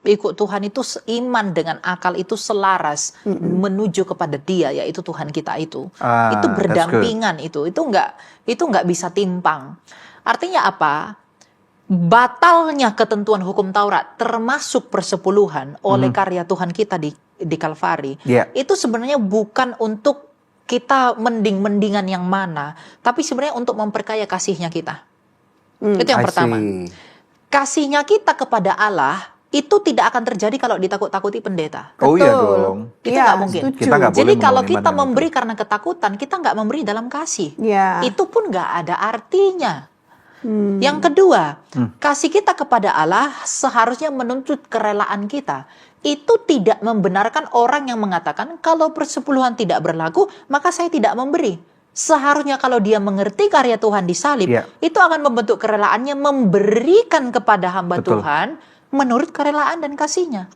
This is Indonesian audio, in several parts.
ikut Tuhan itu iman dengan akal itu selaras menuju kepada Dia, yaitu Tuhan kita itu. Itu berdampingan itu nggak bisa timpang. Artinya apa? Batalnya ketentuan hukum Taurat termasuk persepuluhan oleh karya Tuhan kita di Kalvari. Itu sebenarnya bukan untuk kita mending-mendingan yang mana, tapi sebenarnya untuk memperkaya kasihnya kita. Itu yang pertama. Kasihnya kita kepada Allah itu tidak akan terjadi kalau ditakut-takuti pendeta. Oh iya dong. Itu nggak mungkin. Jadi kalau kita memberi karena ketakutan, kita nggak memberi dalam kasih. Itu pun nggak ada artinya. Yang kedua, kasih kita kepada Allah seharusnya menuntut kerelaan kita. Itu tidak membenarkan orang yang mengatakan kalau persepuluhan tidak berlaku, maka saya tidak memberi. Seharusnya kalau dia mengerti karya Tuhan di salib, itu akan membentuk kerelaannya memberikan kepada hamba Tuhan menurut kerelaan dan kasihnya.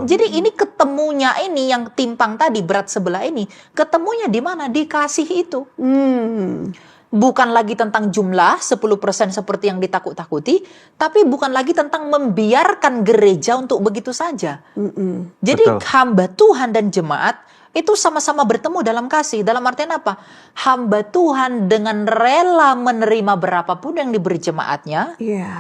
Jadi ini ketemunya ini yang timpang tadi, berat sebelah ini, ketemunya di mana? Di kasih itu. Bukan lagi tentang jumlah 10% seperti yang ditakut-takuti, tapi bukan lagi tentang membiarkan gereja untuk begitu saja. Jadi hamba Tuhan dan jemaat itu sama-sama bertemu dalam kasih. Dalam artian apa? Hamba Tuhan dengan rela menerima berapapun yang diberi jemaatnya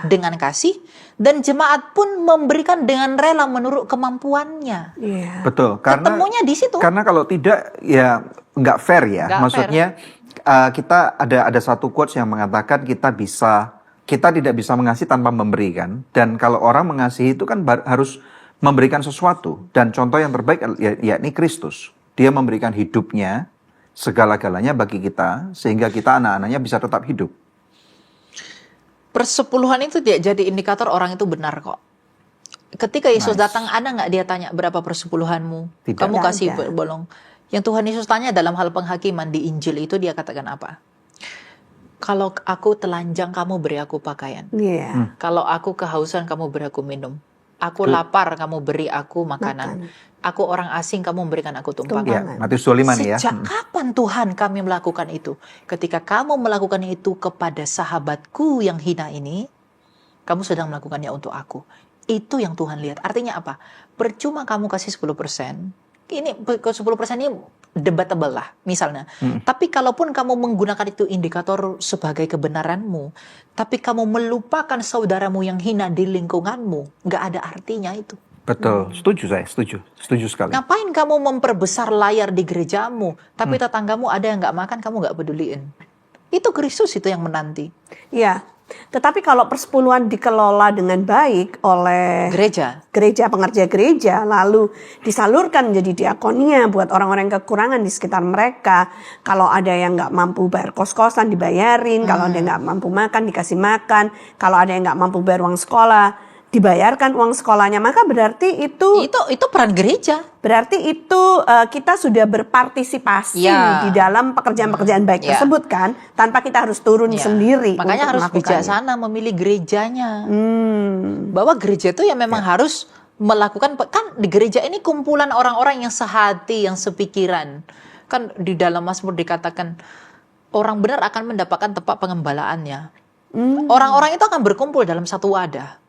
dengan kasih, dan jemaat pun memberikan dengan rela menurut kemampuannya. Betul. Ketemunya di situ. Karena kalau tidak ya nggak fair ya. Maksudnya kita ada satu quotes yang mengatakan kita tidak bisa mengasihi tanpa memberikan, dan kalau orang mengasihi itu kan harus memberikan sesuatu, dan contoh yang terbaik yakni Kristus. Dia memberikan hidupnya segala-galanya bagi kita sehingga kita anak-anaknya bisa tetap hidup. Persepuluhan itu tidak jadi indikator orang itu benar kok. Ketika Yesus datang, ada nggak dia tanya berapa persepuluhanmu? Tidak. Kamu kasih bolong. Yang Tuhan Yesus tanya dalam hal penghakiman di Injil itu, dia katakan apa? Kalau aku telanjang, kamu beri aku pakaian. Kalau aku kehausan, kamu beri aku minum. Aku lapar, kamu beri aku makanan. Aku orang asing, kamu memberikan aku tumpangan. Matius 25 nih ya. Sejak kapan Tuhan kami melakukan itu? Ketika kamu melakukan itu kepada sahabatku yang hina ini, kamu sedang melakukannya untuk aku. Itu yang Tuhan lihat. Artinya apa? Percuma kamu kasih 10%. Ini 10% ini debatable lah misalnya. Tapi kalaupun kamu menggunakan itu indikator sebagai kebenaranmu, tapi kamu melupakan saudaramu yang hina di lingkunganmu, nggak ada artinya itu. Betul, setuju sekali. Ngapain kamu memperbesar layar di gerejamu, tapi tetanggamu ada yang nggak makan, kamu nggak peduliin. Itu Kristus itu yang menanti. Iya. Tetapi kalau persepuluhan dikelola dengan baik oleh gereja pengerja gereja, lalu disalurkan menjadi diakonia buat orang-orang yang kekurangan di sekitar mereka. Kalau ada yang nggak mampu bayar kos-kosan dibayarin, kalau ada yang nggak mampu makan dikasih makan, kalau ada yang nggak mampu bayar uang sekolah dibayarkan uang sekolahnya, maka berarti itu peran gereja. Berarti itu kita sudah berpartisipasi di dalam pekerjaan-pekerjaan baik tersebut kan, tanpa kita harus turun sendiri. Makanya harus bijaksana memilih gerejanya. Bahwa gereja itu ya memang harus melakukan, kan di gereja ini kumpulan orang-orang yang sehati, yang sepikiran. Kan di dalam Mazmur dikatakan orang benar akan mendapatkan tempat pengembalaannya. Orang-orang itu akan berkumpul dalam satu wadah.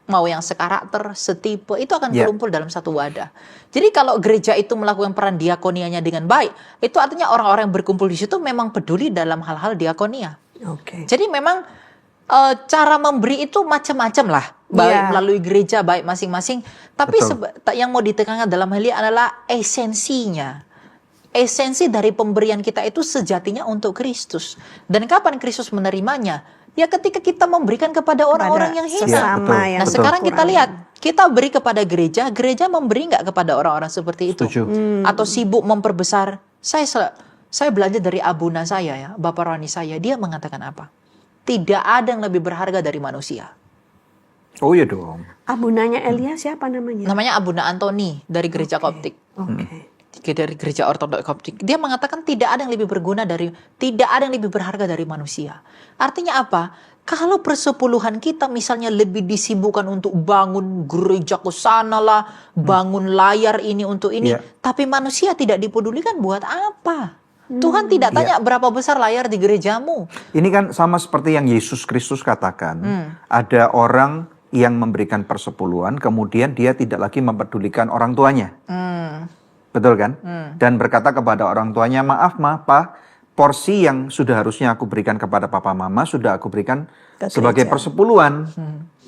Mau yang sekarakter, setipe, itu akan berkumpul dalam satu wadah. Jadi kalau gereja itu melakukan peran diakonianya dengan baik, itu artinya orang-orang yang berkumpul di situ memang peduli dalam hal-hal diakonia. Jadi memang cara memberi itu macam-macam lah, baik melalui gereja, baik masing-masing. Tapi yang mau ditekankan dalam hal ini adalah esensinya. Esensi dari pemberian kita itu sejatinya untuk Kristus. Dan kapan Kristus menerimanya? Ya ketika kita memberikan kepada orang-orang yang hina. Sekarang kita lihat, kita beri kepada gereja, gereja memberi nggak kepada orang-orang seperti itu? Atau sibuk memperbesar. Saya belajar dari abuna saya ya, Bapak Rani saya, dia mengatakan apa? Tidak ada yang lebih berharga dari manusia. Oh iya dong. Abunanya Elia siapa namanya? Namanya Abuna Antoni dari gereja Koptik. Dari gereja Ortodoks Koptik. Dia mengatakan tidak ada yang lebih berharga dari manusia. Artinya apa? Kalau persepuluhan kita misalnya lebih disibukkan untuk bangun gereja ke sana lah, bangun layar ini untuk ini, tapi manusia tidak dipedulikan, buat apa? Tuhan tidak tanya berapa besar layar di gerejamu. Ini kan sama seperti yang Yesus Kristus katakan. Ada orang yang memberikan persepuluhan, kemudian dia tidak lagi mempedulikan orang tuanya. Betul kan? Dan berkata kepada orang tuanya, maaf Pak, porsi yang sudah harusnya aku berikan kepada papa mama, sudah aku berikan sebagai persepuluhan.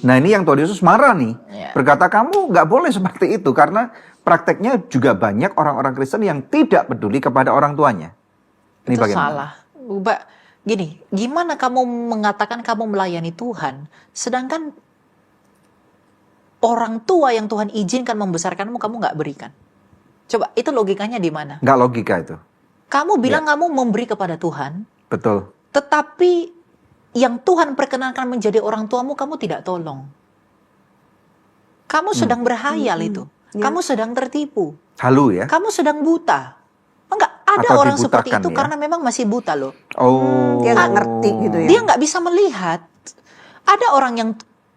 Nah ini yang Tuhan Yesus marah nih. Berkata, kamu nggak boleh seperti itu, karena prakteknya juga banyak orang-orang Kristen yang tidak peduli kepada orang tuanya. Ini Itu bagaimana? salah. Gini, gimana kamu mengatakan kamu melayani Tuhan, sedangkan orang tua yang Tuhan izinkan membesarkanmu, kamu nggak berikan? Coba, itu logikanya di mana? Nggak logika itu. Kamu bilang kamu memberi kepada Tuhan, Betul. tetapi yang Tuhan perkenankan menjadi orang tuamu, kamu tidak tolong. Kamu sedang berhayal itu. Kamu sedang tertipu. Halu ya? Kamu sedang buta. Enggak, ada Atau orang seperti dibutakan itu ya? karena memang masih buta loh. Oh. Dia nggak ngerti gitu ya. Dia nggak bisa melihat. Ada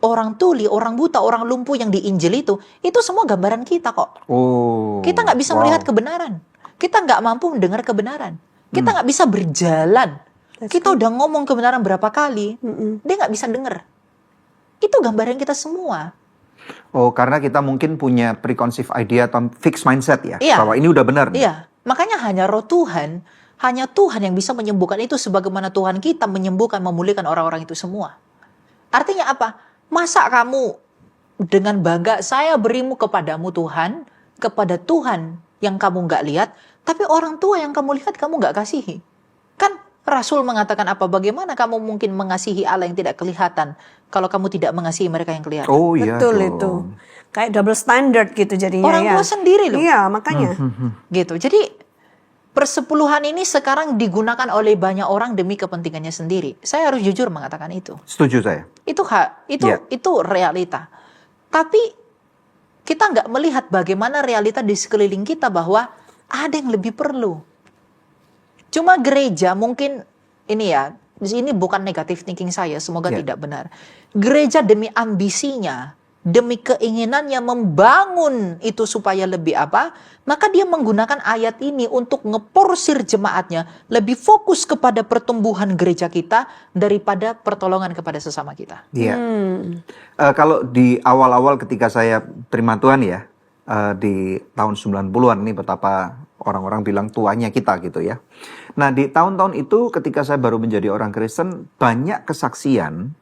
orang tuli, orang buta, orang lumpuh yang di Injil itu semua gambaran kita kok. Oh. Kita nggak bisa melihat kebenaran. Kita nggak mampu mendengar kebenaran. Kita nggak bisa berjalan. Kita udah ngomong kebenaran berapa kali, dia nggak bisa dengar. Itu gambaran kita semua. Oh, karena kita mungkin punya preconceived idea atau fixed mindset ya, Iya. bahwa ini udah benar. nih. Iya, makanya hanya roh Tuhan, hanya Tuhan yang bisa menyembuhkan itu sebagaimana Tuhan kita menyembuhkan, memulihkan orang-orang itu semua. Artinya apa? Masa kamu dengan bangga, saya berimu kepadamu Tuhan, kepada Tuhan yang kamu nggak lihat, tapi orang tua yang kamu lihat kamu nggak kasihi. Kan Rasul mengatakan apa? Bagaimana kamu mungkin mengasihi Allah yang tidak kelihatan kalau kamu tidak mengasihi mereka yang kelihatan? Oh iya Betul dong. itu. Kayak double standard gitu jadinya Orang ya. tua sendiri loh. Iya, makanya. Gitu. Jadi persepuluhan ini sekarang digunakan oleh banyak orang demi kepentingannya sendiri. Saya harus jujur mengatakan itu. Setuju saya. Itu realita. Tapi kita nggak melihat bagaimana realita di sekeliling kita bahwa ada yang lebih perlu. Cuma gereja mungkin ini ya, di sini bukan negatif thinking saya, semoga tidak benar. Gereja demi ambisinya, demi keinginannya membangun itu supaya lebih apa, maka dia menggunakan ayat ini untuk ngeporsir jemaatnya, lebih fokus kepada pertumbuhan gereja kita daripada pertolongan kepada sesama kita. Iya. Kalau di awal-awal ketika saya terima Tuhan ya, di tahun 90-an ini betapa orang-orang bilang tuanya kita gitu ya. Nah di tahun-tahun itu ketika saya baru menjadi orang Kristen, banyak kesaksian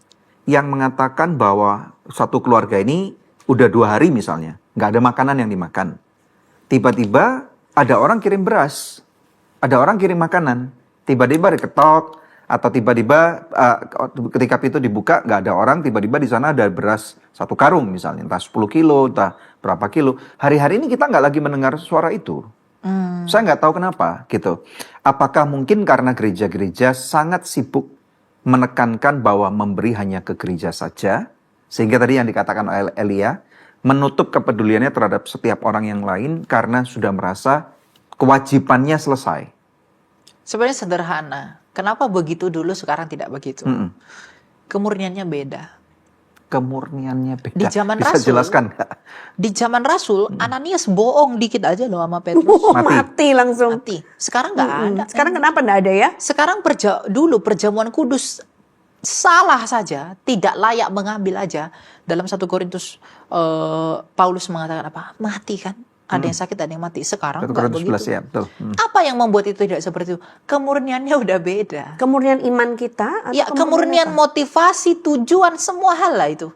yang mengatakan bahwa satu keluarga ini udah 2 hari misalnya, nggak ada makanan yang dimakan. Tiba-tiba ada orang kirim beras, ada orang kirim makanan, tiba-tiba diketok, atau tiba-tiba ketika pintu dibuka nggak ada orang, tiba-tiba di sana ada beras 1 karung misalnya, entah 10 kilo, entah berapa kilo. Hari-hari ini kita nggak lagi mendengar suara itu. Saya nggak tahu kenapa gitu. Apakah mungkin karena gereja-gereja sangat sibuk menekankan bahwa memberi hanya ke gereja saja, sehingga tadi yang dikatakan oleh Elia, menutup kepeduliannya terhadap setiap orang yang lain karena sudah merasa kewajibannya selesai. Sebenarnya sederhana. Kenapa begitu dulu sekarang tidak begitu? Kemurniannya beda. Kemurniannya beda. Di zaman Bisa Rasul, jelaskan nggak? Di zaman Rasul, Ananias bohong dikit aja loh sama Petrus. Mati langsung. Mati. Sekarang nggak ada. Sekarang kenapa nggak ada ya? Sekarang dulu perjamuan kudus salah saja, tidak layak mengambil aja. Dalam 1 Korintus Paulus mengatakan apa? Mati kan? Ada yang sakit, ada yang mati. Sekarang 1 nggak Korintus begitu. 11 ya, betul. Apa yang membuat itu tidak seperti itu? Kemurniannya udah beda. Kemurnian iman kita? Atau Ya, kemurnian motivasi, tujuan, semua hal lah itu.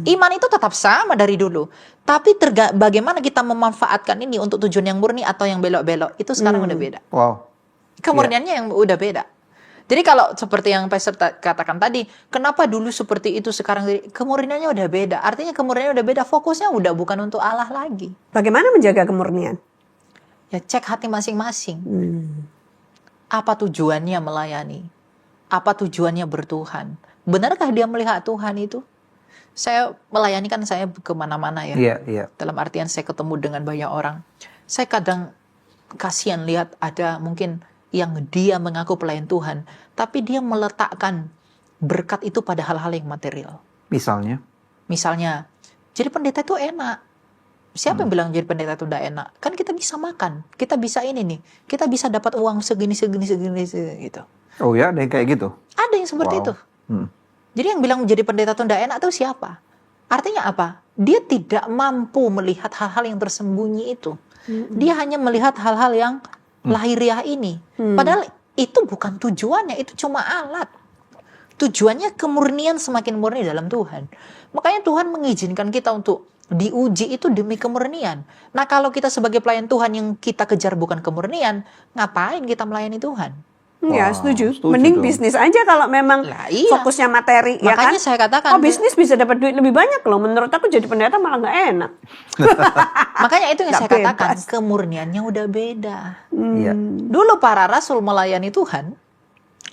Iman itu tetap sama dari dulu. Tapi bagaimana kita memanfaatkan ini untuk tujuan yang murni atau yang belok-belok, itu sekarang udah beda. Wow. Kemurniannya yang udah beda. Jadi kalau seperti yang Pastor katakan tadi, kenapa dulu seperti itu sekarang kemurniannya udah beda. Artinya kemurniannya udah beda, fokusnya udah bukan untuk Allah lagi. Bagaimana menjaga kemurnian? Ya cek hati masing-masing. Apa tujuannya melayani? Apa tujuannya bertuhan? Benarkah dia melihat Tuhan itu? Saya melayani kan saya kemana-mana ya. Iya, iya. Dalam artian saya ketemu dengan banyak orang. Saya kadang kasihan lihat ada mungkin yang dia mengaku pelayan Tuhan, tapi dia meletakkan berkat itu pada hal-hal yang material. Misalnya, jadi pendeta itu enak. Siapa yang bilang jadi pendeta itu tidak enak? Kan kita bisa makan, kita bisa ini nih, kita bisa dapat uang segini gitu. Oh ya, ada yang kayak gitu? Ada yang seperti itu. Jadi yang bilang menjadi pendeta itu tidak enak itu siapa? Artinya apa? Dia tidak mampu melihat hal-hal yang tersembunyi itu. Dia hanya melihat hal-hal yang lahiriah ini. Padahal itu bukan tujuannya, itu cuma alat. Tujuannya kemurnian semakin murni dalam Tuhan. Makanya Tuhan mengizinkan kita untuk diuji itu demi kemurnian. Nah, kalau kita sebagai pelayan Tuhan yang kita kejar bukan kemurnian, ngapain kita melayani Tuhan? Ya, setuju. Setuju Mending dong. bisnis aja kalau memang Iya. fokusnya materi, ya kan? Makanya saya katakan, bisnis bisa dapat duit lebih banyak loh. Menurut aku jadi pendeta malah nggak enak. makanya itu yang Nggak saya katakan, bebas. kemurniannya udah beda. Iya. Dulu para rasul melayani Tuhan,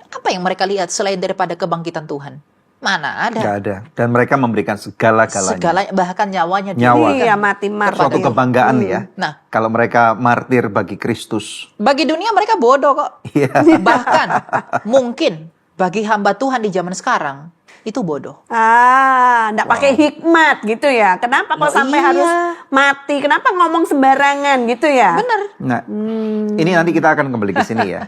apa yang mereka lihat selain daripada kebangkitan Tuhan? Mana ada? Nggak ada. Dan mereka memberikan segala-galanya. Segala, bahkan nyawanya Nyawa. Iya, diberikan. mati-mati. Suatu kebanggaan ya. Nah, Kalau mereka martir bagi Kristus. bagi dunia mereka bodoh kok. Iya. Bahkan mungkin bagi hamba Tuhan di zaman sekarang itu bodoh. Nggak pakai hikmat gitu ya. Kenapa kok Loh, sampai iya. harus mati? Kenapa ngomong sembarangan gitu ya? Bener. Nah, ini nanti kita akan kembali ke sini ya.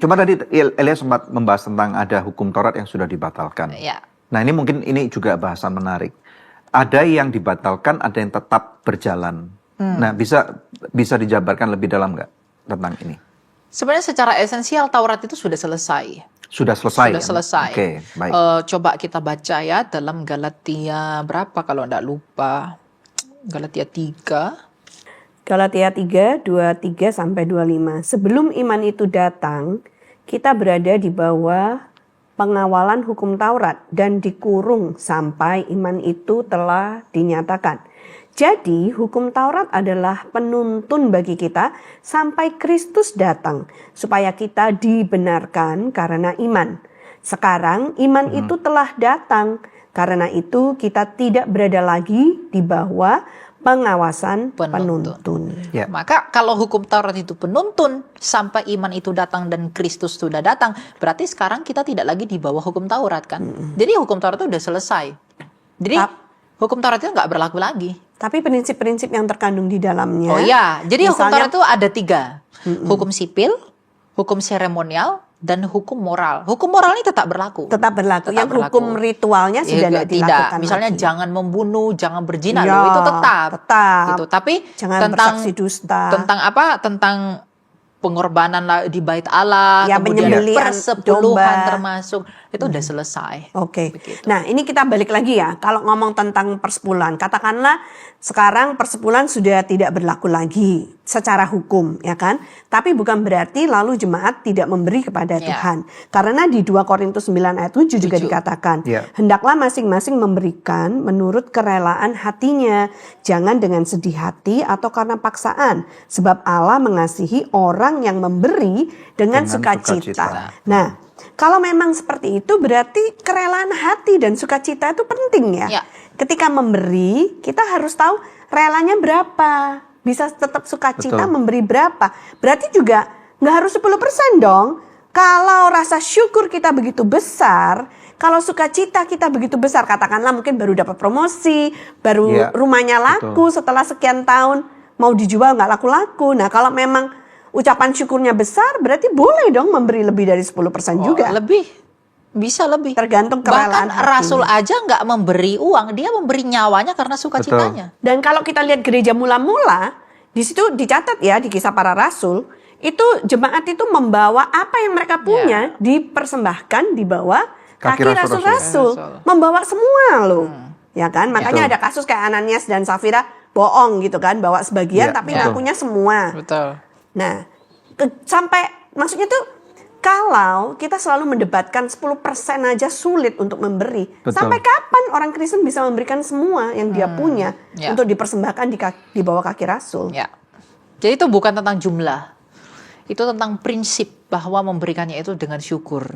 Cuma tadi Elia sempat membahas tentang ada hukum Taurat yang sudah dibatalkan. Ya. Nah, ini juga bahasan menarik. Ada yang dibatalkan, ada yang tetap berjalan. Nah, bisa dijabarkan lebih dalam nggak tentang ini? Sebenarnya secara esensial Taurat itu sudah selesai. Sudah selesai. Sudah kan? selesai. Oke, baik. Coba kita baca ya dalam Galatia berapa kalau enggak lupa. Galatia 3. Galatia 3, 23 sampai 25. Sebelum iman itu datang, kita berada di bawah pengawalan hukum Taurat dan dikurung sampai iman itu telah dinyatakan. Jadi hukum Taurat adalah penuntun bagi kita sampai Kristus datang supaya kita dibenarkan karena iman. Sekarang iman itu telah datang, karena itu kita tidak berada lagi di bawah pengawasan penuntun. Ya. Maka kalau hukum Taurat itu penuntun sampai iman itu datang dan Kristus sudah datang, berarti sekarang kita tidak lagi di bawah hukum Taurat kan? Jadi hukum Taurat itu udah selesai. Jadi hukum Taurat itu nggak berlaku lagi. Tapi prinsip-prinsip yang terkandung di dalamnya. Oh iya, jadi hukum misalnya- Taurat itu ada 3. Hukum sipil, hukum seremonial, dan hukum moral. Hukum moral ini tetap berlaku. Tetap berlaku. Tetap Yang berlaku. hukum ritualnya sudah Ya, tidak dilakukan Misalnya lagi. jangan membunuh, jangan berzina, Ya, loh, itu tetap. Gitu. Tapi Jangan tentang bersaksi dusta. Tentang apa? Tentang pengorbanan di bait Allah, Ya, kemudian penyembelihan persepuluhan domba. termasuk itu udah selesai. Oke. Begitu. Nah, ini kita balik lagi ya. Kalau ngomong tentang persepuluhan, katakanlah sekarang persepuluhan sudah tidak berlaku lagi secara hukum, ya kan? Tapi bukan berarti lalu jemaat tidak memberi kepada Ya. Tuhan. Karena di 2 Korintus 9 ayat 7 juga 7. dikatakan, Ya. hendaklah masing-masing memberikan menurut kerelaan hatinya, jangan dengan sedih hati atau karena paksaan, sebab Allah mengasihi orang yang memberi dengan sukacita. sukacita. Nah, kalau memang seperti itu berarti kerelaan hati dan sukacita itu penting ya. Ya. Ketika memberi, kita harus tahu relanya berapa. Bisa tetap sukacita Betul. memberi berapa. Berarti juga nggak harus 10% dong. Kalau rasa syukur kita begitu besar, kalau sukacita kita begitu besar, katakanlah mungkin baru dapat promosi, baru Ya, rumahnya laku setelah sekian tahun, mau dijual nggak laku-laku. Nah, kalau memang ucapan syukurnya besar, berarti boleh dong memberi lebih dari 10% juga. Lebih. Bisa lebih. Tergantung kerelaan Bahkan hati. Rasul aja nggak memberi uang, dia memberi nyawanya karena sukacitanya. Dan kalau kita lihat gereja mula-mula, di situ dicatat ya di Kisah Para Rasul, itu jemaat itu membawa apa yang mereka punya dipersembahkan di bawah Kaki kaki rasul-rasul. rasul-rasul. Membawa semua loh. Ya kan? Makanya Betul. ada kasus kayak Ananias dan Safira bohong gitu kan, bawa sebagian Ya, tapi betul. ngakunya semua. Betul. Nah, sampai maksudnya tuh kalau kita selalu mendebatkan 10% aja sulit untuk memberi. Betul. Sampai kapan orang Kristen bisa memberikan semua yang dia punya Ya. untuk dipersembahkan di bawah kaki rasul? Ya. Jadi itu bukan tentang jumlah. Itu tentang prinsip bahwa memberikannya itu dengan syukur.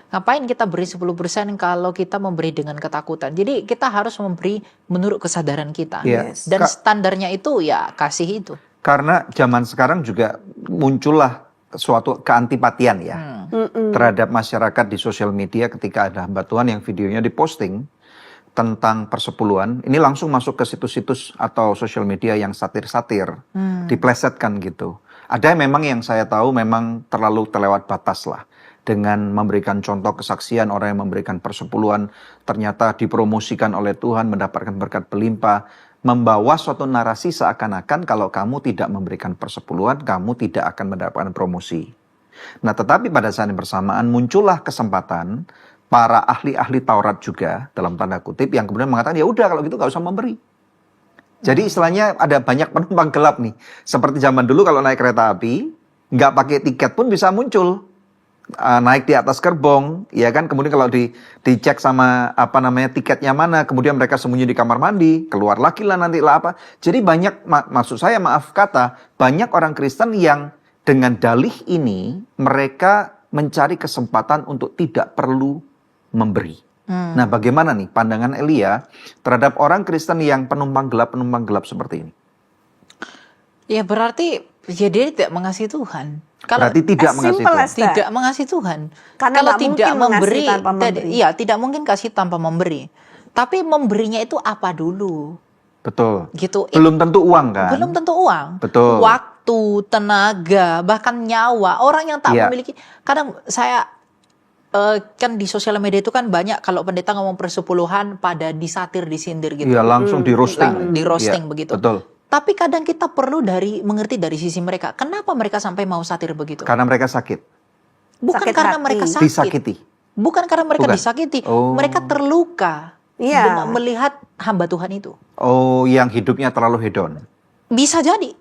Ngapain kita beri 10% kalau kita memberi dengan ketakutan? Jadi kita harus memberi menurut kesadaran kita. Yes. Dan standarnya itu ya kasih itu. Karena zaman sekarang juga muncullah suatu keantipatian ya terhadap masyarakat di sosial media ketika ada hamba Tuhan yang videonya diposting tentang persepuluhan. Ini langsung masuk ke situs-situs atau sosial media yang satir-satir, diplesetkan gitu. Ada yang memang yang saya tahu memang terlalu terlewat batas lah. dengan memberikan contoh kesaksian orang yang memberikan persepuluhan, ternyata dipromosikan oleh Tuhan, mendapatkan berkat berlimpah, membawa suatu narasi seakan-akan kalau kamu tidak memberikan persepuluhan, kamu tidak akan mendapatkan promosi. Nah, tetapi pada saat yang bersamaan muncullah kesempatan para ahli-ahli Taurat juga, dalam tanda kutip, yang kemudian mengatakan, ya udah kalau gitu gak usah memberi. Jadi istilahnya ada banyak penumpang gelap nih. Seperti zaman dulu kalau naik kereta api, nggak pakai tiket pun bisa muncul. Naik di atas gerbong, ya kan. Kemudian kalau dicek sama tiketnya mana, kemudian mereka sembunyi di kamar mandi, keluar lagi lah nanti lah apa. Jadi banyak, maksud saya maaf kata, banyak orang Kristen yang dengan dalih ini, mereka mencari kesempatan untuk tidak perlu memberi. Nah, bagaimana nih pandangan Elia terhadap orang Kristen yang penumpang gelap seperti ini? Ya berarti dia tidak mengasihi Tuhan. Berarti tidak mengasihi Tuhan. Tidak mengasihi Tuhan. Karena kalau tidak memberi, iya tidak mungkin kasih tanpa memberi. Tapi memberinya itu apa dulu? Betul. Gitu. Belum tentu uang kan? Belum tentu uang. Betul. Waktu, tenaga, bahkan nyawa. Orang yang tak memiliki. Kadang saya kan di sosial media itu kan banyak kalau pendeta ngomong persepuluhan pada disatir, disindir gitu. Iya, langsung di roasting. Di roasting begitu. Betul. Tapi kadang kita perlu mengerti dari sisi mereka. Kenapa mereka sampai mau satir begitu? Karena mereka sakit. Bukan sakit karena hati. mereka sakit. Disakiti. Bukan karena mereka disakiti. Mereka terluka dengan melihat hamba Tuhan itu. Oh, yang hidupnya terlalu hedon. Bisa jadi.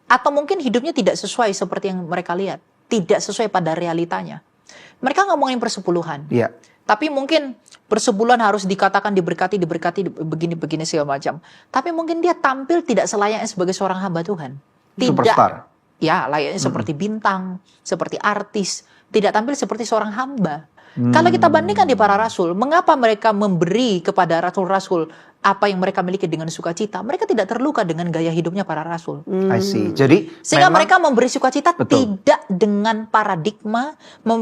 Atau mungkin hidupnya tidak sesuai seperti yang mereka lihat. Tidak sesuai pada realitanya. Mereka ngomongin persepuluhan. Iya. Tapi mungkin persepuluhan harus dikatakan diberkati, begini segala macam. Tapi mungkin dia tampil tidak selayaknya sebagai seorang hamba Tuhan. Tidak. Superstar. Ya, layaknya seperti bintang, seperti artis. Tidak tampil seperti seorang hamba. Kalau kita bandingkan di para rasul, mengapa mereka memberi kepada rasul-rasul apa yang mereka miliki dengan sukacita? Mereka tidak terluka dengan gaya hidupnya para rasul. I see. Jadi sehingga mereka memberi sukacita tidak dengan paradigma,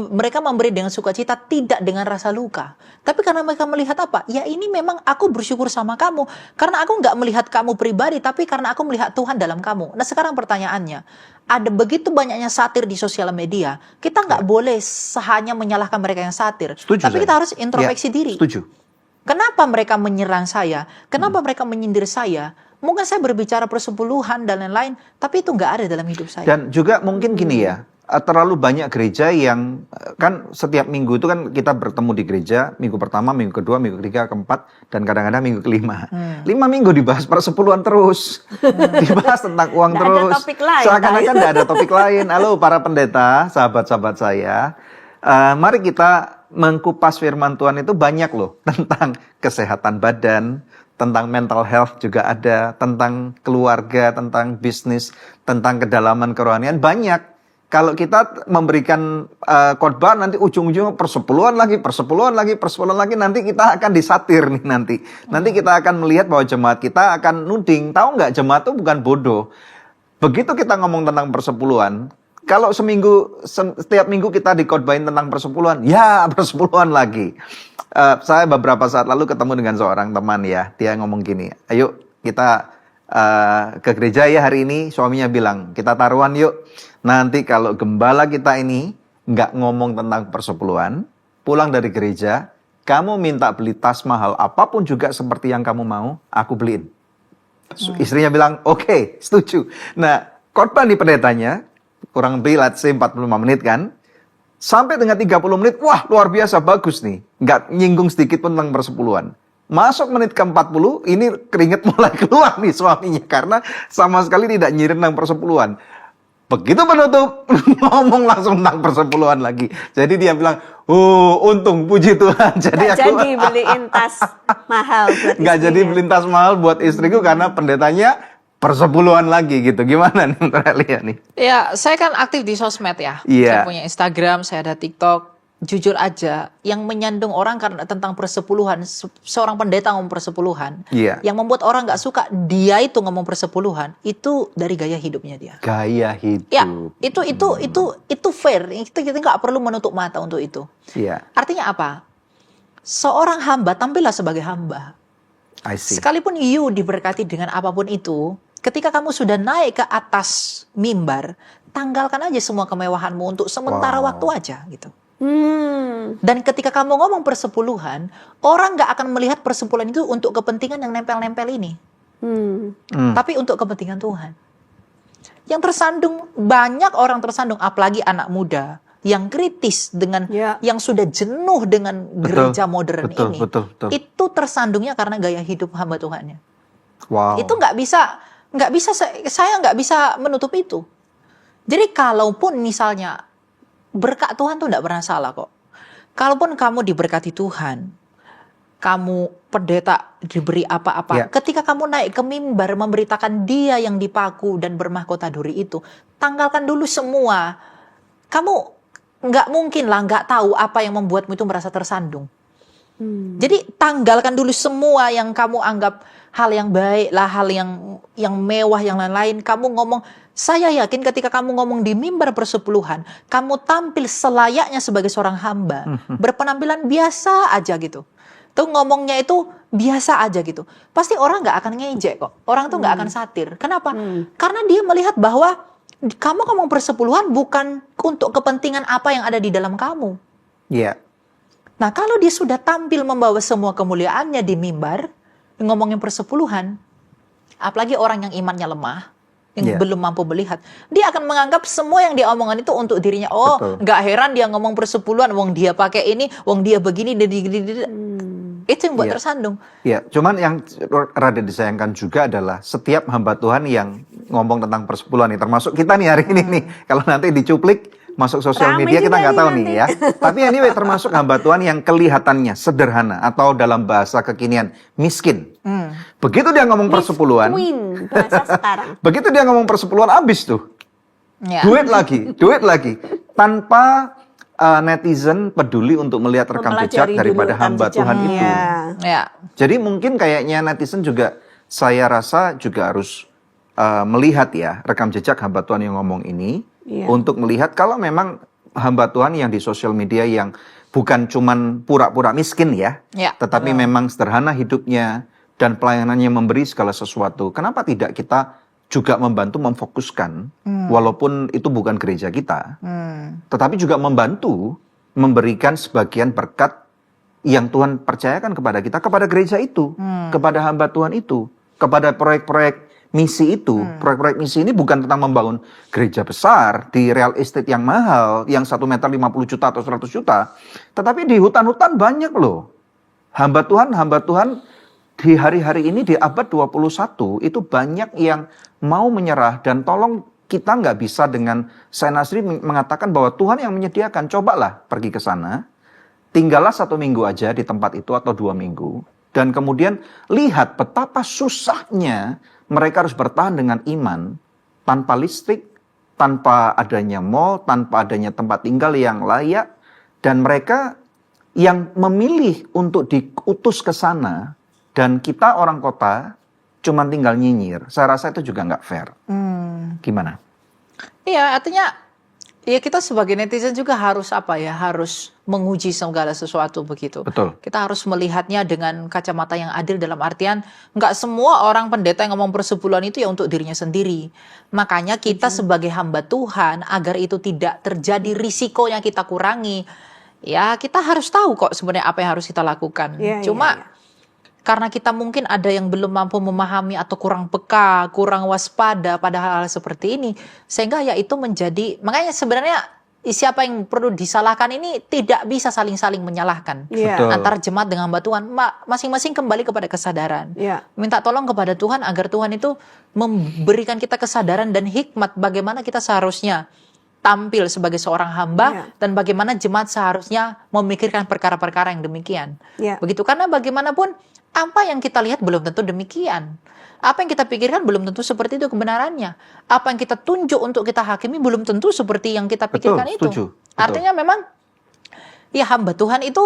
mereka memberi dengan sukacita tidak dengan rasa luka. Tapi karena mereka melihat apa? Ya ini memang aku bersyukur sama kamu. Karena aku nggak melihat kamu pribadi, tapi karena aku melihat Tuhan dalam kamu. Nah sekarang pertanyaannya, ada begitu banyaknya satir di sosial media, kita nggak boleh hanya menyalahkan mereka yang satir. Setuju, tapi kita harus introspeksi diri. Setuju. Kenapa mereka menyerang saya? Kenapa mereka menyindir saya? Mungkin saya berbicara persepuluhan dan lain-lain, tapi itu nggak ada dalam hidup saya. Dan juga mungkin gini ya, terlalu banyak gereja yang kan setiap minggu itu kan kita bertemu di gereja, minggu pertama, minggu kedua, minggu ketiga, keempat, dan kadang-kadang minggu kelima. 5 minggu dibahas persepuluhan terus, dibahas tentang uang Nggak terus. ada topik lain. Seakan-akan nggak ada topik lain. Halo para pendeta, sahabat-sahabat saya, mari kita mengkupas firman Tuhan itu banyak loh tentang kesehatan badan, tentang mental health juga ada, tentang keluarga, tentang bisnis, tentang kedalaman kerohanian, banyak. Kalau kita memberikan khotbah nanti ujung-ujungnya persepuluhan lagi, nanti kita akan disatir nih nanti. Nanti kita akan melihat bahwa jemaat kita akan nuding, tahu nggak jemaat itu bukan bodoh. Begitu kita ngomong tentang persepuluhan, kalau setiap minggu kita dikhotbahin tentang persepuluhan, ya persepuluhan lagi. Saya beberapa saat lalu ketemu dengan seorang teman ya, dia ngomong gini, ayo kita ke gereja ya hari ini, suaminya bilang, kita taruhan yuk. Nanti kalau gembala kita ini nggak ngomong tentang persepuluhan, pulang dari gereja, kamu minta beli tas mahal apapun juga seperti yang kamu mau, aku beliin. Istrinya bilang, oke, setuju. Nah, khotbah nih pendetanya, kurang lebih let's say 45 menit kan. Sampai dengan 30 menit, wah luar biasa, bagus nih. Nggak nyinggung sedikit pun tentang persepuluhan. Masuk menit ke-40, ini keringet mulai keluar nih suaminya. Karena sama sekali tidak nyirim tentang persepuluhan. Begitu penutup, ngomong langsung tentang persepuluhan lagi. Jadi dia bilang, untung, puji Tuhan. Jadi jadi beliin tas mahal buat istrinya. Nggak jadi beliin tas mahal buat istriku karena pendetanya persepuluhan lagi gitu. Gimana nih menurut Elia nih? Ya, saya kan aktif di sosmed ya. Iya. Saya punya Instagram, saya ada TikTok. Jujur aja, yang menyandung orang karena tentang persepuluhan, seorang pendeta ngomong persepuluhan, yang membuat orang nggak suka dia itu ngomong persepuluhan, itu dari gaya hidupnya dia. Gaya hidup. Ya, itu fair. Kita nggak perlu menutup mata untuk itu. Iya. Artinya apa? Seorang hamba tampillah sebagai hamba. I see. Sekalipun you diberkati dengan apapun itu, ketika kamu sudah naik ke atas mimbar, tanggalkan aja semua kemewahanmu untuk sementara waktu aja gitu. Dan ketika kamu ngomong persepuluhan, orang nggak akan melihat persepuluhan itu untuk kepentingan yang nempel-nempel ini. Tapi untuk kepentingan Tuhan. Yang tersandung, banyak orang tersandung, apalagi anak muda yang kritis dengan yang sudah jenuh dengan gereja modern ini. Betul. Itu tersandungnya karena gaya hidup hamba Tuhannya. Wow. Itu nggak bisa saya nggak bisa menutup itu. Jadi kalaupun misalnya berkat Tuhan tuh nggak pernah salah kok. Kalaupun kamu diberkati Tuhan, kamu pendeta diberi apa-apa, ketika kamu naik ke mimbar memberitakan Dia yang dipaku dan bermahkota duri itu, tanggalkan dulu semua. Kamu nggak mungkin lah nggak tahu apa yang membuatmu itu merasa tersandung. Jadi tanggalkan dulu semua yang kamu anggap hal yang baik lah, hal yang mewah, yang lain-lain. Kamu ngomong, saya yakin ketika kamu ngomong di mimbar persepuluhan, kamu tampil selayaknya sebagai seorang hamba, berpenampilan biasa aja gitu. Tuh ngomongnya itu biasa aja gitu. Pasti orang nggak akan ngejek kok. Orang tuh nggak akan satir. Kenapa? Karena dia melihat bahwa kamu ngomong persepuluhan bukan untuk kepentingan apa yang ada di dalam kamu. Iya. Nah, kalau dia sudah tampil membawa semua kemuliaannya di mimbar, ngomongin persepuluhan, apalagi orang yang imannya lemah, yang belum mampu melihat, dia akan menganggap semua yang dia omongan itu untuk dirinya. Oh, nggak heran dia ngomong persepuluhan, wong dia pakai ini, wong dia begini, itu yang buat tersandung. Iya, cuman yang rada disayangkan juga adalah setiap hamba Tuhan yang ngomong tentang persepuluhan nih, termasuk kita nih hari ini nih, kalau nanti dicuplik masuk sosial media kita nggak tahu nih ya. Tapi anyway termasuk hamba Tuhan yang kelihatannya sederhana atau dalam bahasa kekinian miskin. Begitu dia ngomong persepuluhan, bahasa sekarang. Begitu dia ngomong persepuluhan habis tuh. Duit lagi. Tanpa netizen peduli untuk melihat rekam jejak daripada hamba Tuhan itu. Jadi mungkin kayaknya netizen juga, saya rasa juga harus melihat ya rekam jejak hamba Tuhan yang ngomong ini. Untuk melihat kalau memang hamba Tuhan yang di sosial media yang bukan cuman pura-pura miskin tetapi memang sederhana hidupnya dan pelayanannya memberi segala sesuatu. Kenapa tidak kita juga membantu memfokuskan, walaupun itu bukan gereja kita, tetapi juga membantu memberikan sebagian berkat yang Tuhan percayakan kepada kita, kepada gereja itu, kepada hamba Tuhan itu, kepada proyek-proyek misi itu. Proyek-proyek misi ini bukan tentang membangun gereja besar di real estate yang mahal, yang 1 meter 50 juta atau 100 juta. Tetapi di hutan-hutan banyak loh. Hamba Tuhan di hari-hari ini di abad 21 itu banyak yang mau menyerah. Dan tolong kita nggak bisa dengan saya Nasri mengatakan bahwa Tuhan yang menyediakan. Cobalah pergi ke sana, tinggallah 1 minggu aja di tempat itu atau 2 minggu. Dan kemudian lihat betapa susahnya mereka harus bertahan dengan iman, tanpa listrik, tanpa adanya mall, tanpa adanya tempat tinggal yang layak. Dan mereka yang memilih untuk diutus ke sana, dan kita orang kota cuma tinggal nyinyir. Saya rasa itu juga nggak fair. Gimana? Iya, artinya ya kita sebagai netizen juga harus harus menguji segala sesuatu begitu. Betul. Kita harus melihatnya dengan kacamata yang adil, dalam artian nggak semua orang pendeta yang ngomong persepuluhan itu ya untuk dirinya sendiri. Makanya kita sebagai hamba Tuhan, agar itu tidak terjadi risikonya kita kurangi, ya kita harus tahu kok sebenarnya apa yang harus kita lakukan. Cuma karena kita mungkin ada yang belum mampu memahami atau kurang peka, kurang waspada pada hal-hal seperti ini, sehingga ya itu menjadi, makanya sebenarnya siapa yang perlu disalahkan ini tidak bisa saling-saling menyalahkan antar jemaat dengan hamba Tuhan. Masing-masing kembali kepada kesadaran. Minta tolong kepada Tuhan agar Tuhan itu memberikan kita kesadaran dan hikmat bagaimana kita seharusnya tampil sebagai seorang hamba dan bagaimana jemaat seharusnya memikirkan perkara-perkara yang demikian. Begitu, karena bagaimanapun apa yang kita lihat belum tentu demikian. Apa yang kita pikirkan belum tentu seperti itu kebenarannya. Apa yang kita tunjuk untuk kita hakimi belum tentu seperti yang kita pikirkan itu. Artinya memang ya hamba Tuhan itu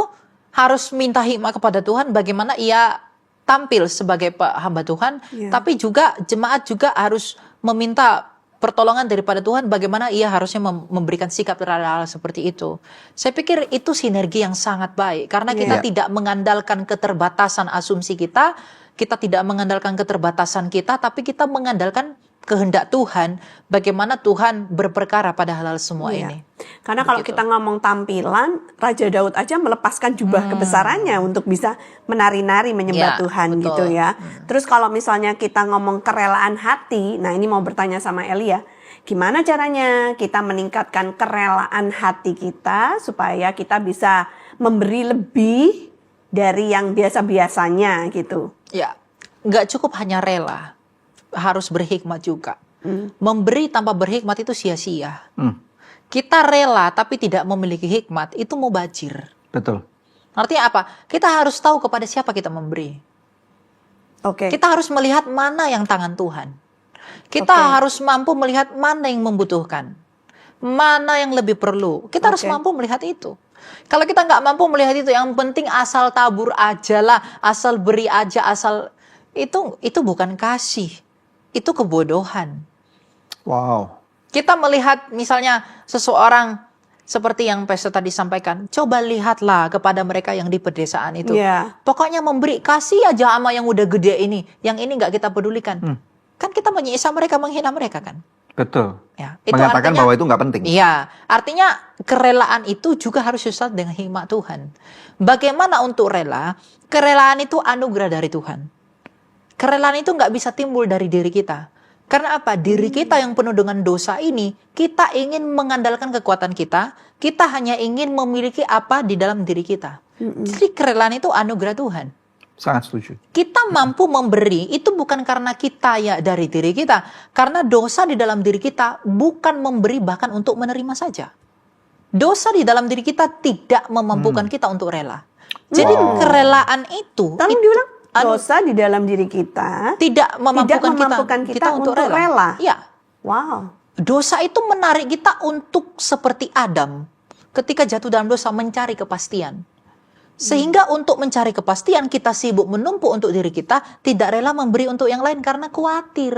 harus minta hikmat kepada Tuhan bagaimana ia tampil sebagai hamba Tuhan, tapi juga jemaat juga harus meminta pertolongan daripada Tuhan bagaimana ia harusnya memberikan sikap terhadap hal seperti itu. Saya pikir itu sinergi yang sangat baik karena kita tidak mengandalkan keterbatasan asumsi kita tidak mengandalkan keterbatasan kita, tapi kita mengandalkan kehendak Tuhan, bagaimana Tuhan berperkara pada hal-hal semua ini. Karena kalau kita ngomong tampilan, Raja Daud aja melepaskan jubah kebesarannya untuk bisa menari-nari menyembah Tuhan, betul. gitu ya. Terus kalau misalnya kita ngomong kerelaan hati, nah ini mau bertanya sama Elia, gimana caranya kita meningkatkan kerelaan hati kita supaya kita bisa memberi lebih dari yang biasa-biasanya gitu. Ya, nggak cukup hanya rela, harus berhikmat juga. Memberi tanpa berhikmat itu sia-sia. Kita rela tapi tidak memiliki hikmat, itu mubazir. Betul. Artinya apa? Kita harus tahu kepada siapa kita memberi. Kita harus melihat mana yang tangan Tuhan. Kita harus mampu melihat mana yang membutuhkan, mana yang lebih perlu. Kita harus mampu melihat itu. Kalau kita nggak mampu melihat itu, yang penting asal tabur aja lah, asal beri aja, asal itu bukan kasih, itu kebodohan. Wow. Kita melihat misalnya seseorang seperti yang Pastor tadi sampaikan, coba lihatlah kepada mereka yang di pedesaan itu. Pokoknya memberi, kasih aja sama yang udah gede ini, yang ini nggak kita pedulikan. Kan kita menyiksa mereka, menghina mereka kan. Betul. Ya, itu mengatakan artinya, bahwa itu nggak penting. Iya, artinya kerelaan itu juga harus sesuai dengan hikmat Tuhan. Bagaimana untuk rela? Kerelaan itu anugerah dari Tuhan. Kerelaan itu nggak bisa timbul dari diri kita. Karena apa? Diri kita yang penuh dengan dosa ini, kita ingin mengandalkan kekuatan kita, kita hanya ingin memiliki apa di dalam diri kita. Jadi kerelaan itu anugerah Tuhan. Sangat setuju. Kita mampu memberi itu bukan karena kita ya dari diri kita. Karena dosa di dalam diri kita bukan memberi bahkan untuk menerima saja. Dosa di dalam diri kita tidak memampukan kita untuk rela. Jadi kerelaan itu... Tolong diulang. Dosa di dalam diri kita tidak memampukan kita untuk rela. Iya. Wow. Dosa itu menarik kita untuk seperti Adam ketika jatuh dalam dosa mencari kepastian. Sehingga untuk mencari kepastian kita sibuk menumpuk untuk diri kita, tidak rela memberi untuk yang lain karena khawatir.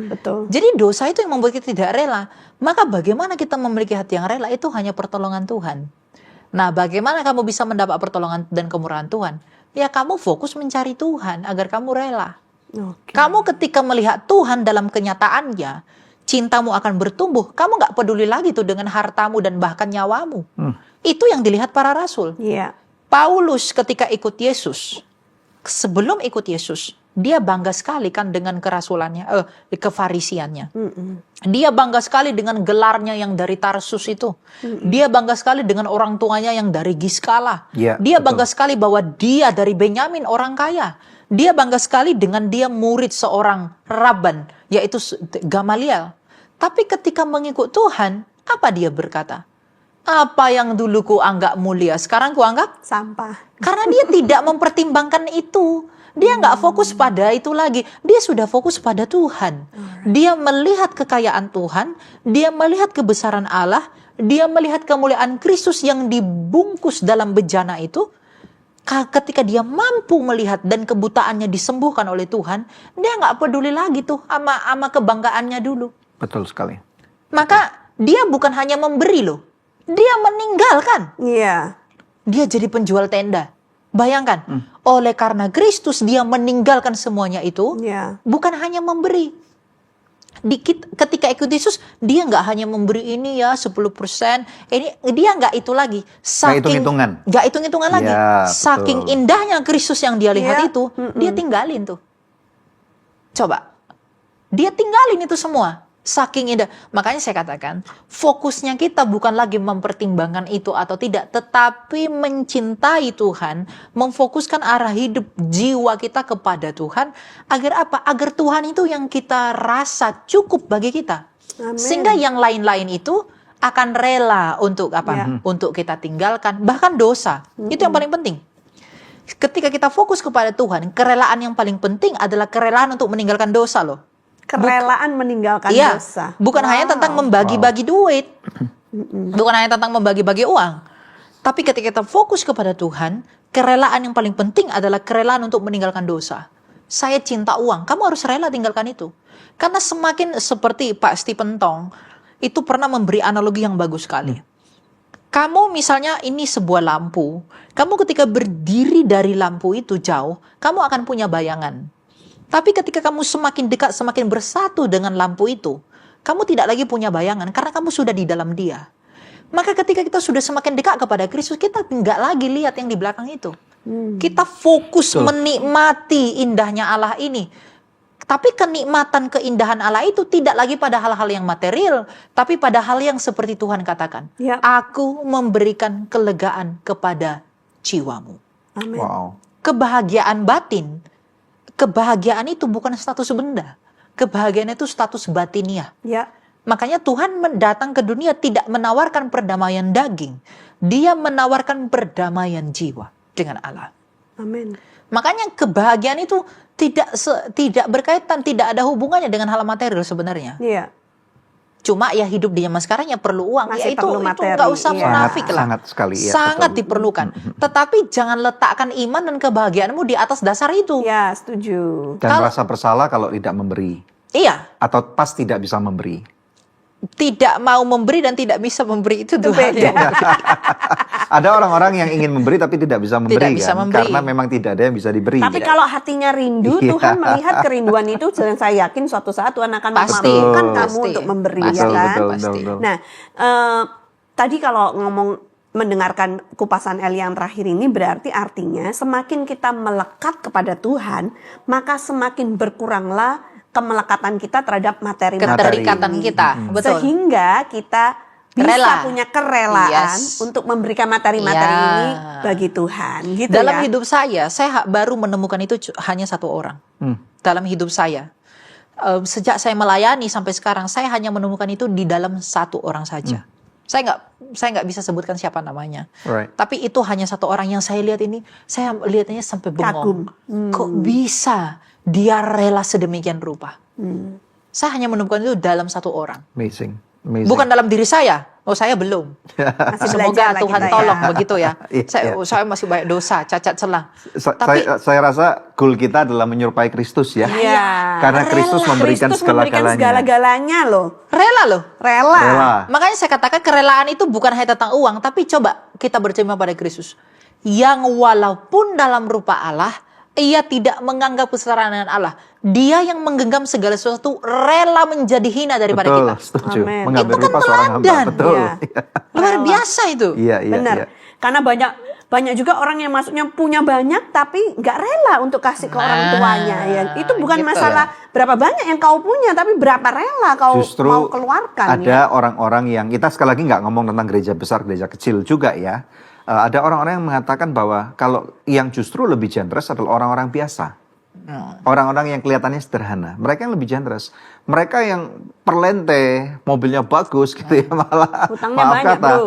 Betul. Jadi dosa itu yang membuat kita tidak rela. Maka bagaimana kita memiliki hati yang rela itu hanya pertolongan Tuhan. Nah, bagaimana kamu bisa mendapat pertolongan dan kemurahan Tuhan? Ya kamu fokus mencari Tuhan agar kamu rela. Kamu ketika melihat Tuhan dalam kenyataannya, cintamu akan bertumbuh. Kamu gak peduli lagi tuh dengan hartamu dan bahkan nyawamu. Itu yang dilihat para rasul. Paulus ketika ikut Yesus, sebelum ikut Yesus, dia bangga sekali kan dengan kerasulannya, kefarisiannya. Dia bangga sekali dengan gelarnya yang dari Tarsus itu. Dia bangga sekali dengan orang tuanya yang dari Giskala. Dia bangga sekali bahwa dia dari Benyamin, orang kaya. Dia bangga sekali dengan dia murid seorang Rabban, yaitu Gamaliel. Tapi ketika mengikut Tuhan, apa dia berkata? Apa yang dulu ku anggap mulia, sekarang ku anggap sampah. Karena dia tidak mempertimbangkan itu. Dia nggak fokus pada itu lagi. Dia sudah fokus pada Tuhan. Dia melihat kekayaan Tuhan. Dia melihat kebesaran Allah. Dia melihat kemuliaan Kristus yang dibungkus dalam bejana itu. Ketika dia mampu melihat dan kebutaannya disembuhkan oleh Tuhan, dia nggak peduli lagi tuh sama kebanggaannya dulu. Betul sekali. Maka dia bukan hanya memberi loh. Dia meninggalkan. Dia jadi penjual tenda. Bayangkan, oleh karena Kristus dia meninggalkan semuanya itu, bukan hanya memberi. Ketika ikut Yesus, dia nggak hanya memberi ini ya 10%, ini dia nggak itu lagi. Nggak hitung-hitungan lagi. Saking indahnya Kristus yang dia lihat itu, dia tinggalin tuh. Coba, dia tinggalin itu semua. Saking indah. Makanya saya katakan, fokusnya kita bukan lagi mempertimbangkan itu atau tidak, tetapi mencintai Tuhan, memfokuskan arah hidup jiwa kita kepada Tuhan, agar apa? Agar Tuhan itu yang kita rasa cukup bagi kita. Amen. Sehingga yang lain-lain itu akan rela untuk apa? Untuk kita tinggalkan, bahkan dosa. Itu yang paling penting. Ketika kita fokus kepada Tuhan, kerelaan yang paling penting adalah kerelaan untuk meninggalkan dosa loh. Kerelaan meninggalkan dosa. Bukan hanya tentang membagi-bagi duit. Bukan hanya tentang membagi-bagi uang. Tapi ketika kita fokus kepada Tuhan, kerelaan yang paling penting adalah kerelaan untuk meninggalkan dosa. Saya cinta uang, kamu harus rela tinggalkan itu. Karena semakin seperti Pak Stephen Tong, itu pernah memberi analogi yang bagus sekali. Kamu misalnya ini sebuah lampu. Kamu ketika berdiri dari lampu itu jauh, kamu akan punya bayangan. Tapi ketika kamu semakin dekat, semakin bersatu dengan lampu itu, kamu tidak lagi punya bayangan karena kamu sudah di dalam Dia. Maka ketika kita sudah semakin dekat kepada Kristus, kita nggak lagi lihat yang di belakang itu. Kita fokus menikmati indahnya Allah ini. Tapi kenikmatan keindahan Allah itu tidak lagi pada hal-hal yang material, tapi pada hal yang seperti Tuhan katakan. Ya. Aku memberikan kelegaan kepada jiwamu. Amin. Wow. Kebahagiaan batin, kebahagiaan itu bukan status benda. Kebahagiaan itu status batiniah. Ya. Makanya Tuhan datang ke dunia tidak menawarkan perdamaian daging. Dia menawarkan perdamaian jiwa dengan Allah. Amin. Makanya kebahagiaan itu tidak berkaitan, tidak ada hubungannya dengan hal material sebenarnya. Iya. Cuma ya hidup di zaman sekarang ya perlu uang. Masih Ya itu perlu materi, nggak usah iya. munafik lah. Sangat sekali, ya, Sangat betul. diperlukan. Tetapi jangan letakkan iman dan kebahagiaanmu di atas dasar itu. Ya, setuju. Dan Kalau- merasa bersalah kalau tidak memberi. Iya. Atau pas tidak bisa memberi. Tidak mau memberi dan tidak bisa memberi itu dua hal beda. yang Ada orang-orang yang ingin memberi tapi tidak bisa memberi, Tidak bisa kan? memberi. Karena memang tidak ada yang bisa diberi. Tapi kalau hatinya rindu, Iya. Tuhan melihat kerinduan itu, dan saya yakin suatu saat Tuhan akan Pasti. memampukan kamu Pasti. untuk memberi, Pasti. ya kan? betul, Pasti. betul. Nah, tadi kalau ngomong mendengarkan kupasan Eli yang terakhir ini, berarti artinya semakin kita melekat kepada Tuhan, maka semakin berkuranglah kemelekatan kita terhadap materi-materi. keterikatan kita. Betul. Sehingga kita bisa Rela. punya kerelaan Yes. untuk memberikan materi-materi Ya. ini bagi Tuhan. Gitu Dalam ya. hidup saya baru menemukan itu hanya satu orang. Dalam hidup saya. Sejak saya melayani sampai sekarang, saya hanya menemukan itu di dalam satu orang saja. Saya nggak bisa sebutkan siapa namanya. Right. Tapi itu hanya satu orang yang saya lihat ini, saya lihatnya sampai bengong. Kok bisa dia rela sedemikian rupa? Saya hanya menemukan itu dalam satu orang. Amazing. Amazing. Bukan dalam diri saya. Oh, saya belum. Masih belajar Semoga lah Tuhan kita ya. tolong begitu ya. Iya. Saya masih banyak dosa, cacat celah. Tapi saya rasa goal kita adalah menyerupai Kristus ya. Iya. Karena Kristus memberikan Kristus memberikan segala-galanya. segala-galanya loh. Rela loh. Rela. Rela. Makanya saya katakan kerelaan itu bukan hanya tentang uang, tapi coba kita berterima pada Kristus. Yang walaupun dalam rupa Allah, ia tidak menganggap kesetaraan dengan Allah. Dia yang menggenggam segala sesuatu, rela menjadi hina daripada Betul, kita. setuju. Amin. Mengambil Itu kan rupa seorang hamba. teladan. Betul. Iya. Luar Rela. biasa itu. Iya, iya, Benar. iya. Karena banyak juga orang yang maksudnya punya banyak tapi nggak rela untuk kasih ke orang tuanya. Ya, itu bukan gitu. masalah berapa banyak yang kau punya, tapi berapa rela kau Justru mau keluarkan. ada ya. orang-orang yang, kita sekali lagi nggak ngomong tentang gereja besar, gereja kecil juga ya. Ada orang-orang yang mengatakan bahwa kalau yang justru lebih generous adalah orang-orang biasa. Orang-orang yang kelihatannya sederhana. Mereka yang lebih generous. Mereka yang perlente, mobilnya bagus gitu ya, malah Hutangnya maaf banyak, kata. bro.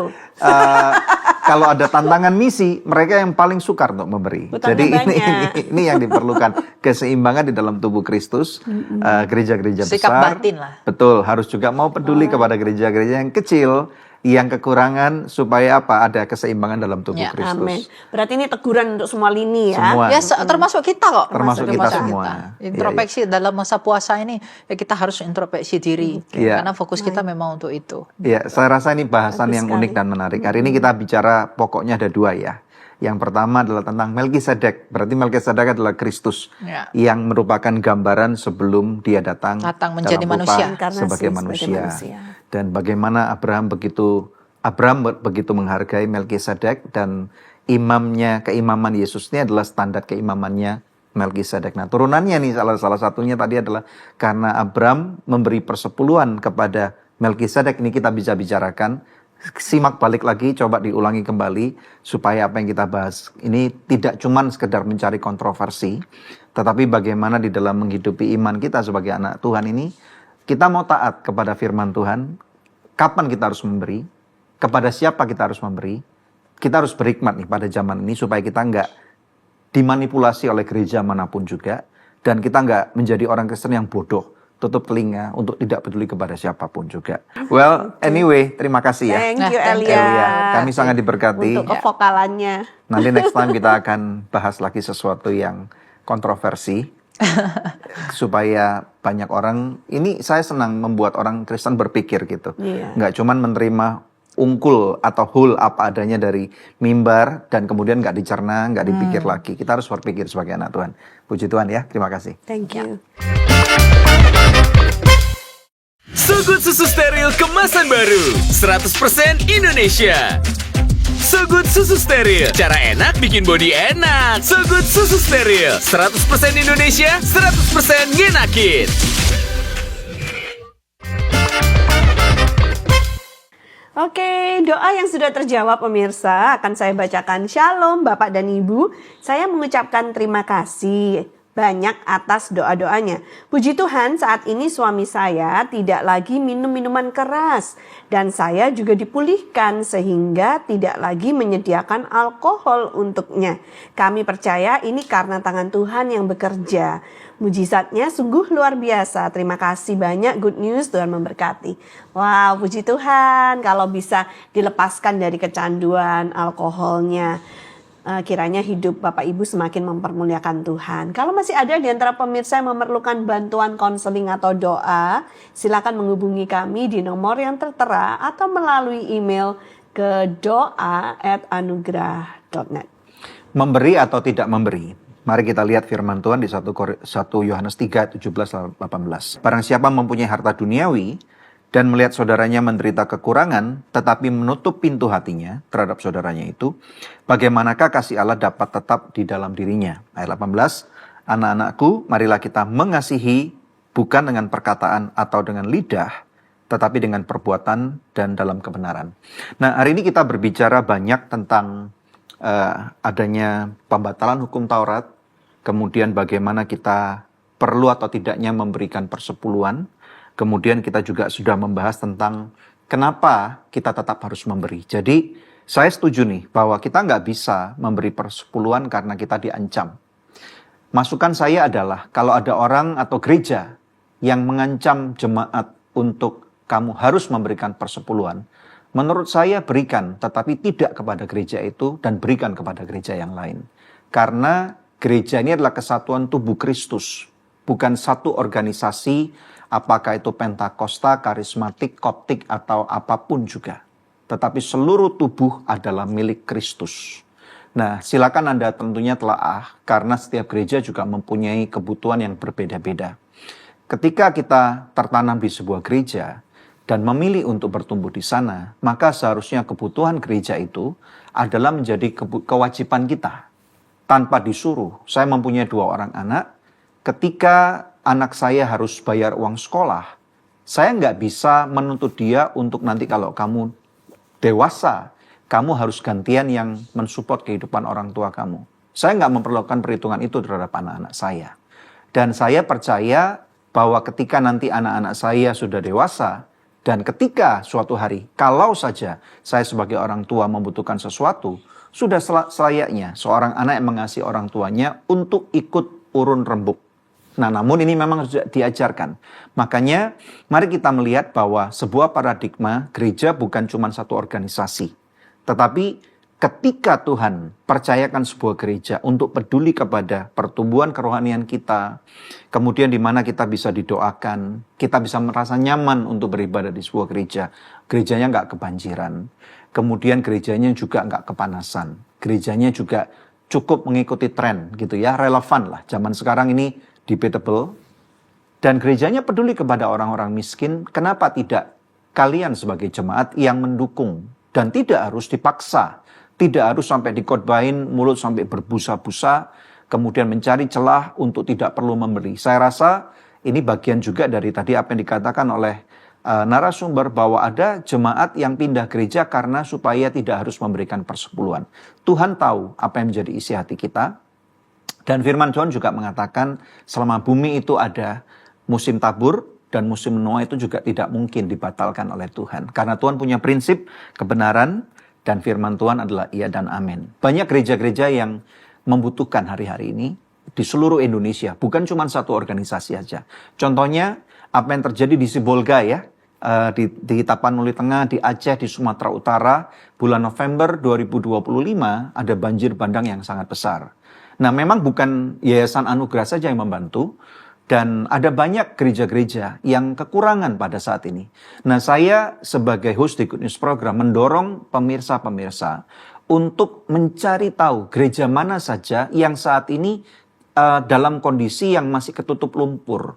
Kalau ada tantangan misi, mereka yang paling sukar untuk memberi. Hutangnya Jadi banyak. ini yang diperlukan, keseimbangan di dalam tubuh Kristus. Gereja-gereja Sikap besar. batin lah. Betul, harus juga mau peduli kepada gereja-gereja yang kecil, yang kekurangan, supaya apa? Ada keseimbangan dalam tubuh Ya, Kristus. Amin. Berarti ini teguran untuk semua lini ya. Semua. Ya, termasuk kita kok. Termasuk kita semua. Introspeksi dalam masa puasa ini, ya kita harus introspeksi diri. Iya. Karena fokus kita memang untuk itu. Ya, saya rasa ini bahasan Bagus yang sekali. unik dan menarik. Hari ini kita bicara pokoknya ada dua ya. Yang pertama adalah tentang Melkisedek. Berarti Melkisedek adalah Kristus Ya. yang merupakan gambaran sebelum dia datang menjadi dalam rupa manusia. Inkarnasi sebagai sebagai manusia. manusia. Dan bagaimana Abraham begitu menghargai Melkisedek, dan keimaman Yesus ini adalah standar keimamannya Melkisedek. Nah, turunannya nih salah satunya tadi adalah karena Abraham memberi persepuluhan kepada Melkisedek. Ini kita bisa bicarakan. Simak balik lagi, coba diulangi kembali supaya apa yang kita bahas ini tidak cuma sekedar mencari kontroversi, tetapi bagaimana di dalam menghidupi iman kita sebagai anak Tuhan ini kita mau taat kepada firman Tuhan. Kapan kita harus memberi? Kepada siapa kita harus memberi? Kita harus berhikmat nih pada zaman ini supaya kita nggak dimanipulasi oleh gereja manapun juga, dan kita nggak menjadi orang Kristen yang bodoh, tutup telinga untuk tidak peduli kepada siapapun juga. Well, anyway, terima kasih ya. Thank you Thank you. Elia. Elia. Kami sangat diberkati. Untuk kevokalannya. Nanti next time kita akan bahas lagi sesuatu yang kontroversi. Supaya banyak orang, ini saya senang membuat orang Kristen berpikir gitu. Iya. Nggak cuman menerima ungkul atau hul apa adanya dari mimbar dan kemudian nggak dicerna, nggak dipikir lagi. Kita harus berpikir sebagai anak Tuhan. Puji Tuhan ya, terima kasih. Thank you. So Good Susu Steril kemasan baru 100% Indonesia. So Good Susu Steril, cara enak bikin body enak. So Good Susu Steril, 100% Indonesia, 100% ngenakin. Oke, doa yang sudah terjawab pemirsa akan saya bacakan. Shalom Bapak dan Ibu, saya mengucapkan terima kasih banyak atas doa-doanya. Puji Tuhan, saat ini suami saya tidak lagi minum minuman keras dan saya juga dipulihkan sehingga tidak lagi menyediakan alkohol untuknya. Kami percaya ini karena tangan Tuhan yang bekerja. Mujizatnya sungguh luar biasa. Terima kasih banyak, good news, Tuhan memberkati. Wow, puji Tuhan kalau bisa dilepaskan dari kecanduan alkoholnya. Kiranya hidup Bapak Ibu semakin mempermuliakan Tuhan. Kalau masih ada di antara pemirsa yang memerlukan bantuan konseling atau doa, silakan menghubungi kami di nomor yang tertera atau melalui email ke doa@anugerah.net. Memberi atau tidak memberi? Mari kita lihat firman Tuhan di 1 Yohanes 3, 17-18. Barang siapa mempunyai harta duniawi dan melihat saudaranya menderita kekurangan, tetapi menutup pintu hatinya terhadap saudaranya itu, bagaimanakah kasih Allah dapat tetap di dalam dirinya? Ayat 18, anak-anakku, marilah kita mengasihi bukan dengan perkataan atau dengan lidah, tetapi dengan perbuatan dan dalam kebenaran. Nah, hari ini kita berbicara banyak tentang adanya pembatalan hukum Taurat, kemudian bagaimana kita perlu atau tidaknya memberikan persepuluhan. Kemudian kita juga sudah membahas tentang kenapa kita tetap harus memberi. Jadi saya setuju nih bahwa kita nggak bisa memberi persepuluhan karena kita diancam. Masukan saya adalah kalau ada orang atau gereja yang mengancam jemaat untuk kamu harus memberikan persepuluhan, menurut saya berikan, tetapi tidak kepada gereja itu dan berikan kepada gereja yang lain. Karena gereja ini adalah kesatuan tubuh Kristus, bukan satu organisasi. Apakah itu Pentakosta, karismatik, koptik, atau apapun juga. Tetapi seluruh tubuh adalah milik Kristus. Nah, silakan Anda tentunya telaah, karena setiap gereja juga mempunyai kebutuhan yang berbeda-beda. Ketika kita tertanam di sebuah gereja, dan memilih untuk bertumbuh di sana, maka seharusnya kebutuhan gereja itu adalah menjadi kewajiban kita. Tanpa disuruh, saya mempunyai 2 orang anak, ketika anak saya harus bayar uang sekolah, saya nggak bisa menuntut dia untuk nanti kalau kamu dewasa, kamu harus gantian yang mensupport kehidupan orang tua kamu. Saya nggak memperlakukan perhitungan itu terhadap anak-anak saya. Dan saya percaya bahwa ketika nanti anak-anak saya sudah dewasa, dan ketika suatu hari, kalau saja saya sebagai orang tua membutuhkan sesuatu, sudah selayaknya seorang anak yang mengasihi orang tuanya untuk ikut urun rembuk. Nah, namun ini memang harus diajarkan. Makanya, mari kita melihat bahwa sebuah paradigma gereja bukan cuma satu organisasi. Tetapi ketika Tuhan percayakan sebuah gereja untuk peduli kepada pertumbuhan kerohanian kita, kemudian di mana kita bisa didoakan, kita bisa merasa nyaman untuk beribadah di sebuah gereja. Gerejanya nggak kebanjiran. Kemudian gerejanya juga nggak kepanasan. Gerejanya juga cukup mengikuti tren gitu ya, relevan lah. Zaman sekarang ini debatable, dan gerejanya peduli kepada orang-orang miskin. Kenapa tidak kalian sebagai jemaat yang mendukung dan tidak harus dipaksa, tidak harus sampai dikhotbahin mulut sampai berbusa-busa, kemudian mencari celah untuk tidak perlu memberi. Saya rasa ini bagian juga dari tadi apa yang dikatakan oleh narasumber bahwa ada jemaat yang pindah gereja karena supaya tidak harus memberikan persepuluhan. Tuhan tahu apa yang menjadi isi hati kita. Dan firman Tuhan juga mengatakan selama bumi itu ada musim tabur dan musim menuai itu juga tidak mungkin dibatalkan oleh Tuhan. Karena Tuhan punya prinsip kebenaran dan firman Tuhan adalah iya dan amin. Banyak gereja-gereja yang membutuhkan hari-hari ini di seluruh Indonesia. Bukan cuma satu organisasi aja. Contohnya apa yang terjadi di Sibolga ya. Di Tapanuli Tengah, di Aceh, di Sumatera Utara. Bulan November 2025 ada banjir bandang yang sangat besar. Nah, memang bukan Yayasan Anugerah saja yang membantu, Dan ada banyak gereja-gereja yang kekurangan pada saat ini. Nah, saya sebagai host di Good News Program mendorong pemirsa-pemirsa untuk mencari tahu gereja mana saja yang saat ini dalam kondisi yang masih ketutup lumpur.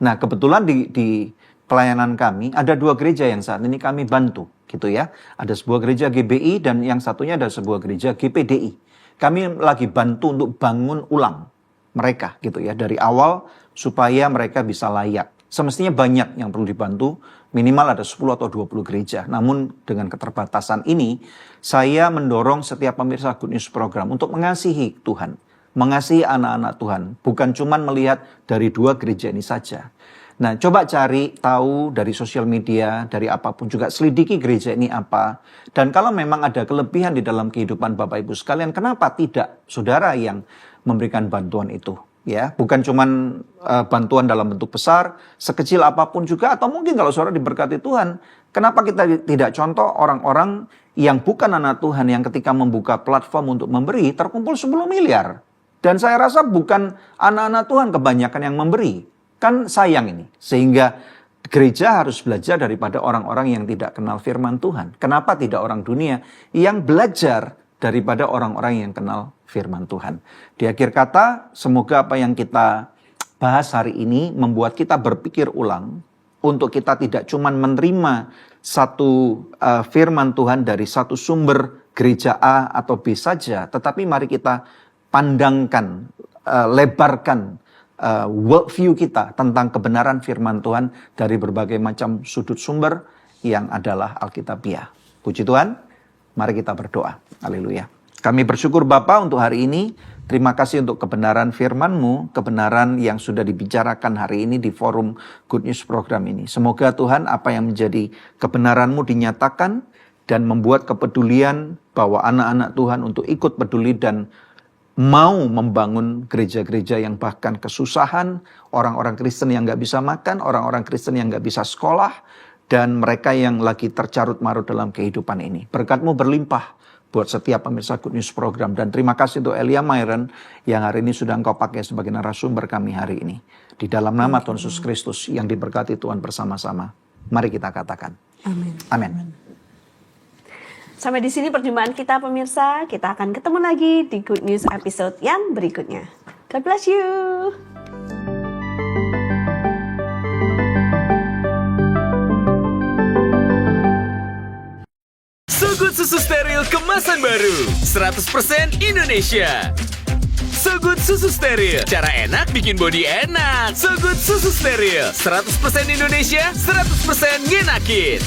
Nah, kebetulan di pelayanan kami ada 2 gereja yang saat ini kami bantu, gitu ya. Ada sebuah gereja GBI dan yang satunya ada sebuah gereja GPDI. Kami lagi bantu untuk bangun ulang mereka, gitu ya, dari awal supaya mereka bisa layak. Semestinya banyak yang perlu dibantu, minimal ada 10 atau 20 gereja. Namun dengan keterbatasan ini, saya mendorong setiap pemirsa Good News Program untuk mengasihi Tuhan, mengasihi anak-anak Tuhan, bukan cuma melihat dari 2 gereja ini saja. Nah, coba cari tahu dari sosial media, dari apapun juga, selidiki gereja ini apa. Dan kalau memang ada kelebihan di dalam kehidupan Bapak Ibu sekalian, kenapa tidak saudara yang memberikan bantuan itu? Ya, bukan cuman bantuan dalam bentuk besar, sekecil apapun juga, atau mungkin kalau saudara diberkati Tuhan, kenapa kita tidak contoh orang-orang yang bukan anak Tuhan yang ketika membuka platform untuk memberi terkumpul 10 miliar. Dan saya rasa bukan anak-anak Tuhan kebanyakan yang memberi. Kan sayang ini. Sehingga gereja harus belajar daripada orang-orang yang tidak kenal firman Tuhan. Kenapa tidak orang dunia yang belajar daripada orang-orang yang kenal firman Tuhan. Di akhir kata, semoga apa yang kita bahas hari ini membuat kita berpikir ulang untuk kita tidak cuma menerima satu firman Tuhan dari satu sumber gereja A atau B saja, tetapi mari kita pandangkan, lebarkan worldview kita tentang kebenaran firman Tuhan dari berbagai macam sudut sumber yang adalah Alkitabiah. Puji Tuhan, mari kita berdoa. Haleluya. Kami bersyukur Bapa untuk hari ini. Terima kasih untuk kebenaran firman-Mu, kebenaran yang sudah dibicarakan hari ini di forum Good News Program ini. Semoga Tuhan apa yang menjadi kebenaran-Mu dinyatakan dan membuat kepedulian bahwa anak-anak Tuhan untuk ikut peduli dan mau membangun gereja-gereja yang bahkan kesusahan, orang-orang Kristen yang gak bisa makan, orang-orang Kristen yang gak bisa sekolah, dan mereka yang lagi tercarut-marut dalam kehidupan ini. Berkat-Mu berlimpah buat setiap pemirsa Good News Program. Dan terima kasih untuk Elia Myron yang hari ini sudah Engkau pakai sebagai narasumber kami hari ini. Di dalam nama Tuhan Yesus Kristus yang diberkati Tuhan bersama-sama. Mari kita katakan. Amin. Amin. Sampai di sini perjumpaan kita pemirsa. Kita akan ketemu lagi di Good News episode yang berikutnya. God bless you. So Good Susu Steril kemasan baru 100% Indonesia. So Good Susu Steril, cara enak bikin body enak. So Good Susu Steril, 100% Indonesia, 100% ngenakin.